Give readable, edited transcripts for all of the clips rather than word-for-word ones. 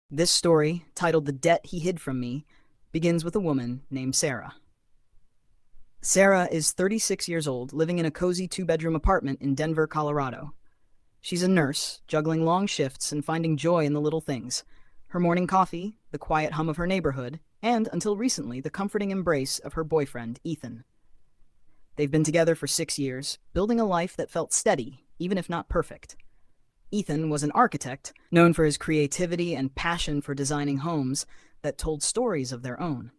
This story, titled The Debt He Hid From Me, begins with a woman named Sarah. Sarah is 36 years old, living in a cozy two-bedroom apartment in Denver, Colorado. She's a nurse, juggling long shifts and finding joy in the little things. Her morning coffee, the quiet hum of her neighborhood, and, until recently, the comforting embrace of her boyfriend, Ethan. They've been together for 6 years, building a life that felt steady, even if not perfect. Ethan was an architect, known for his creativity and passion for designing homes that told stories of their own.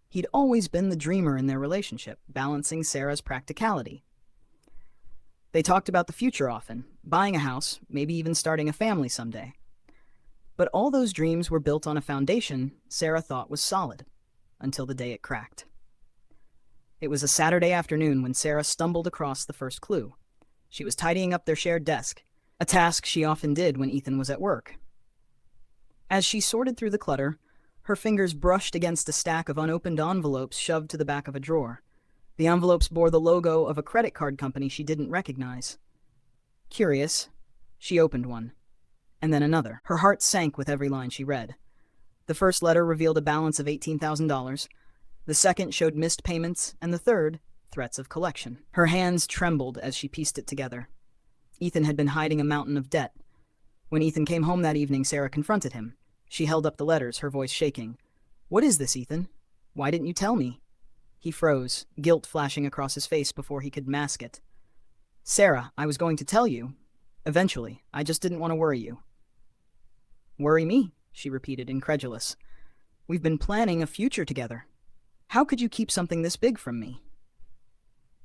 He'd always been the dreamer in their relationship, balancing Sarah's practicality. They talked about the future often, buying a house, maybe even starting a family someday. But all those dreams were built on a foundation Sarah thought was solid, until the day it cracked. It was a Saturday afternoon when Sarah stumbled across the first clue. She was tidying up their shared desk, a task she often did when Ethan was at work. As she sorted through the clutter, her fingers brushed against a stack of unopened envelopes shoved to the back of a drawer. The envelopes bore the logo of a credit card company she didn't recognize. Curious, she opened one, and then another. Her heart sank with every line she read. The first letter revealed a balance of $18,000. The second showed missed payments, and the third, threats of collection. Her hands trembled as she pieced it together. Ethan had been hiding a mountain of debt. When Ethan came home that evening, Sarah confronted him. She held up the letters, her voice shaking. "What is this, Ethan? Why didn't you tell me?" He froze, guilt flashing across his face before he could mask it. "Sarah, I was going to tell you. Eventually. I just didn't want to worry you." "Worry me?" she repeated, incredulous. "We've been planning a future together. How could you keep something this big from me?"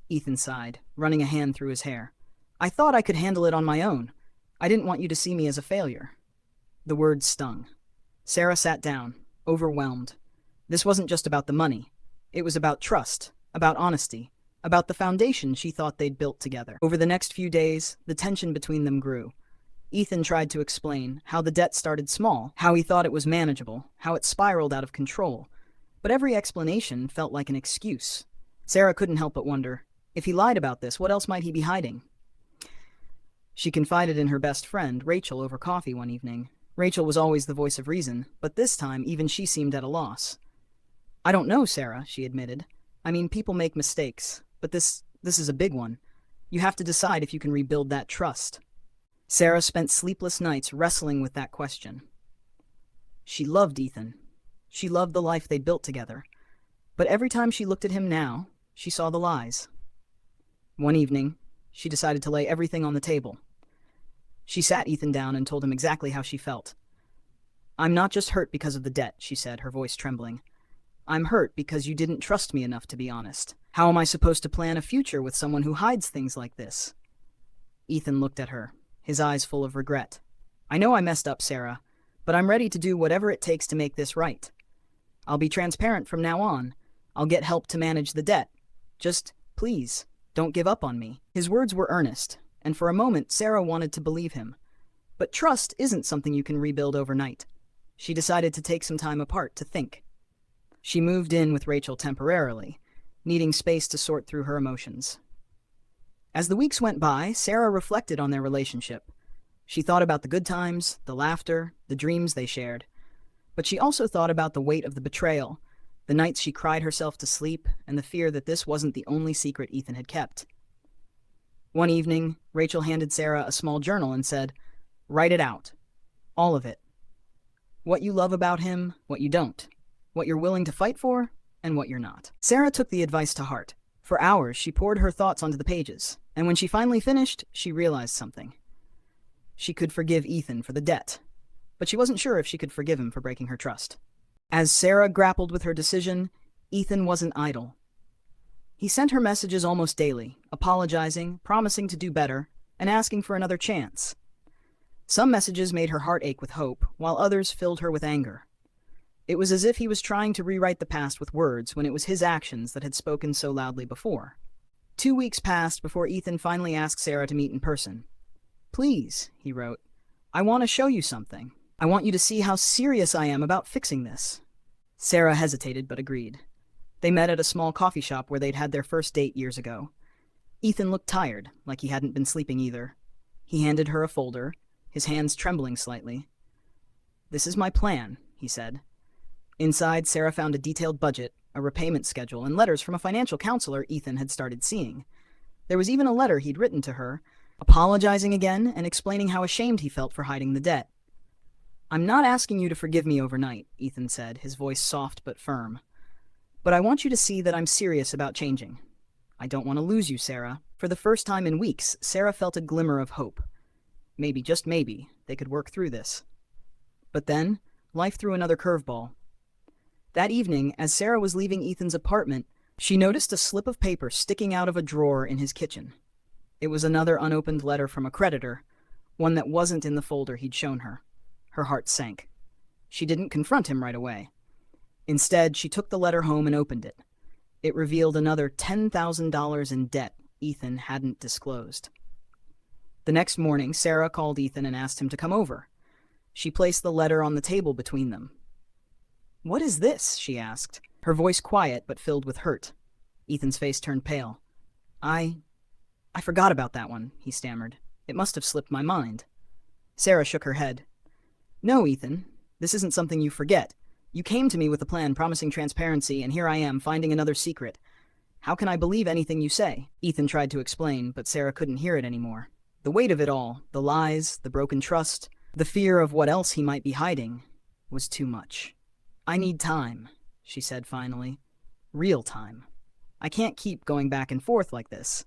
Ethan sighed, running a hand through his hair. "I thought I could handle it on my own. I didn't want you to see me as a failure." The words stung. Sarah sat down, overwhelmed. This wasn't just about the money. It was about trust, about honesty, about the foundation she thought they'd built together. Over the next few days, the tension between them grew. Ethan tried to explain how the debt started small, how he thought it was manageable, how it spiraled out of control. But every explanation felt like an excuse. Sarah couldn't help but wonder, if he lied about this, what else might he be hiding? She confided in her best friend, Rachel, over coffee one evening. Rachel was always the voice of reason, but this time even she seemed at a loss. "I don't know, Sarah," she admitted. "I mean, people make mistakes, but this is a big one. You have to decide if you can rebuild that trust." Sarah spent sleepless nights wrestling with that question. She loved Ethan. She loved the life they'd built together. But every time she looked at him now, she saw the lies. One evening, she decided to lay everything on the table. She sat Ethan down and told him exactly how she felt. "I'm not just hurt because of the debt," she said, her voice trembling. "I'm hurt because you didn't trust me enough to be honest. How am I supposed to plan a future with someone who hides things like this?" Ethan looked at her, his eyes full of regret. "I know I messed up, Sarah, but I'm ready to do whatever it takes to make this right. I'll be transparent from now on. I'll get help to manage the debt. Just, please, don't give up on me." His words were earnest, and for a moment Sarah wanted to believe him. But trust isn't something you can rebuild overnight. She decided to take some time apart to think. She moved in with Rachel temporarily, needing space to sort through her emotions. As the weeks went by, Sarah reflected on their relationship. She thought about the good times, the laughter, the dreams they shared. But she also thought about the weight of the betrayal, the nights she cried herself to sleep, and the fear that this wasn't the only secret Ethan had kept. One evening, Rachel handed Sarah a small journal and said, "Write it out. All of it. What you love about him, what you don't. What you're willing to fight for, and what you're not." Sarah took the advice to heart. For hours, she poured her thoughts onto the pages, and when she finally finished, she realized something. She could forgive Ethan for the debt, but she wasn't sure if she could forgive him for breaking her trust. As Sarah grappled with her decision, Ethan wasn't idle. He sent her messages almost daily, apologizing, promising to do better, and asking for another chance. Some messages made her heart ache with hope, while others filled her with anger. It was as if he was trying to rewrite the past with words when it was his actions that had spoken so loudly before. 2 weeks passed before Ethan finally asked Sarah to meet in person. "Please," he wrote, "I want to show you something. I want you to see how serious I am about fixing this." Sarah hesitated but agreed. They met at a small coffee shop where they'd had their first date years ago. Ethan looked tired, like he hadn't been sleeping either. He handed her a folder, his hands trembling slightly. "This is my plan," he said. Inside, Sarah found a detailed budget, a repayment schedule, and letters from a financial counselor Ethan had started seeing. There was even a letter he'd written to her, apologizing again and explaining how ashamed he felt for hiding the debt. "I'm not asking you to forgive me overnight," Ethan said, his voice soft but firm. "But I want you to see that I'm serious about changing. I don't want to lose you, Sarah." For the first time in weeks, Sarah felt a glimmer of hope. Maybe, just maybe, they could work through this. But then, life threw another curveball. That evening, as Sarah was leaving Ethan's apartment, she noticed a slip of paper sticking out of a drawer in his kitchen. It was another unopened letter from a creditor, one that wasn't in the folder he'd shown her. Her heart sank. She didn't confront him right away. Instead, she took the letter home and opened it. It revealed another $10,000 in debt Ethan hadn't disclosed. The next morning, Sarah called Ethan and asked him to come over. She placed the letter on the table between them. "What is this?" she asked, her voice quiet but filled with hurt. Ethan's face turned pale. I forgot about that one," he stammered. "It must have slipped my mind." Sarah shook her head. "No, Ethan, this isn't something you forget. You came to me with a plan promising transparency, and here I am, finding another secret. How can I believe anything you say?" Ethan tried to explain, but Sarah couldn't hear it anymore. The weight of it all, the lies, the broken trust, the fear of what else he might be hiding, was too much. "I need time," she said finally. "Real time. I can't keep going back and forth like this."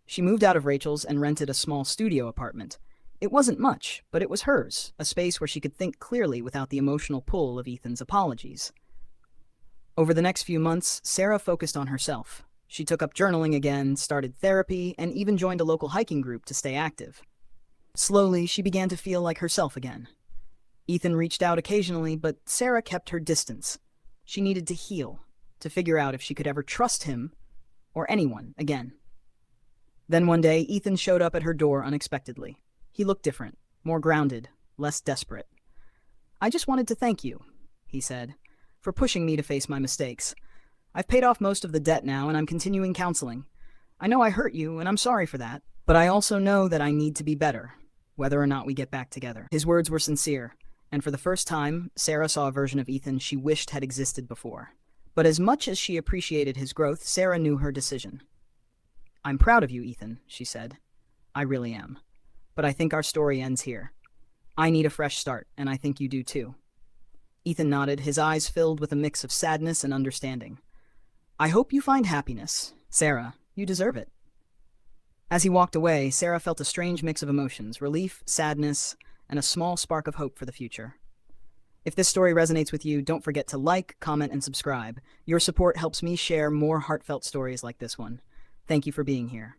She moved out of Rachel's and rented a small studio apartment. It wasn't much, but it was hers, a space where she could think clearly without the emotional pull of Ethan's apologies. Over the next few months, Sarah focused on herself. She took up journaling again, started therapy, and even joined a local hiking group to stay active. Slowly, she began to feel like herself again. Ethan reached out occasionally, but Sarah kept her distance. She needed to heal, to figure out if she could ever trust him or anyone again. Then one day, Ethan showed up at her door unexpectedly. He looked different, more grounded, less desperate. "I just wanted to thank you," he said, "for pushing me to face my mistakes. I've paid off most of the debt now, and I'm continuing counseling. I know I hurt you, and I'm sorry for that, but I also know that I need to be better, whether or not we get back together." His words were sincere, and for the first time, Sarah saw a version of Ethan she wished had existed before. But as much as she appreciated his growth, Sarah knew her decision. "I'm proud of you, Ethan," she said. "I really am. But I think our story ends here. I need a fresh start, and I think you do too." Ethan nodded, his eyes filled with a mix of sadness and understanding. "I hope you find happiness. Sarah, you deserve it." As he walked away, Sarah felt a strange mix of emotions, relief, sadness, and a small spark of hope for the future. If this story resonates with you, don't forget to like, comment, and subscribe. Your support helps me share more heartfelt stories like this one. Thank you for being here.